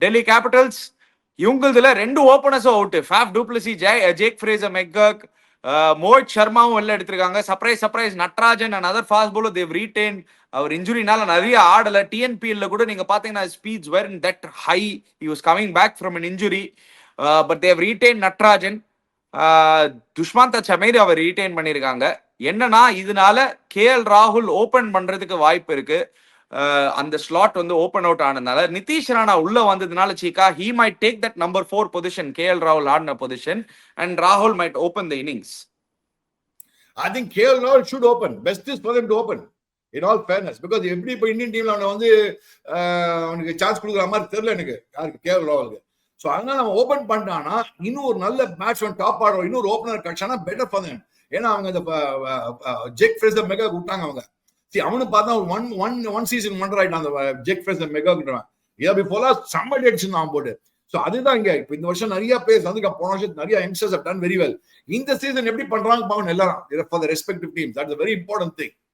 Delhi capitals இவங்களதுல 2 ஓபனர்ஸும் out. Faf du Plessis, Jake Fraser McGurk, Mohit சர்மாவும் வெளில எடுத்திருக்காங்க. Surprise Natarajan and other fast bowler they've retain. அவர் இன்ஜுரினால நிறைய ஆடல. டிஎன்பிஎல்ல கூட நீங்க பாத்தீங்கன்னா speeds were in that high. He was coming back from an injury, but they've retain Natarajan. Dushmantha Chameera அவர் ரீடெயின் பண்ணியிருக்காங்க. என்னன்னா இதனால கேஎல் ராகுல் ஓபன் பண்றதுக்கு வாய்ப்பு இருக்கு. அந்த ஸ்லாட் வந்து ஓபன் அவுட் ஆனதுனால நிதிஷ் ராணா உள்ள வந்ததுனால சீக்கா he might take that number 4 position, KL Rahul ஆடின position, and Rahul might open the innings. I think KL Rahul should open. Best is for them to open, in all fairness, because எப்படி இப்போ Indian டீம்ல அவனை வந்து அவனுக்கு chance கொடுக்குற மாதிரி தெரியல எனக்கு யாருக்கு KL ராகுலுக்கு. ஸோ அதனால நம்ம ஓபன் பண்ணிட்டானா இன்னும் ஒரு நல்ல பேட்ஸ்மேன் டாப் ஆடுற இன்னொரு ஓப்பனர் கிடைச்சானா பெட்டர் ஃபார் தேம். ஏன்னா அவங்க இந்த ஜேக் ஃப்ரேசர் மெகா விட்டாங்க அவங்க. அவனு பார்த்தா ஒன் சீசன் ஒன்றர் ஆயிட்டான் அந்த ஜேக் ஃப்ரேசர் மெகான்றவன். இதை போல செம்மடி அடிச்சிருந்தான் அவன் போட்டு. ஸோ அதுதான் இங்க இப்போ இந்த வருஷம் நிறைய பேர் வந்து போன வருஷம் நிறைய youngsters have done very well. இந்த சீசன் எப்படி பண்றாங்க பாக்கணும் எல்லாரும் for the respective teams. That's a very important thing.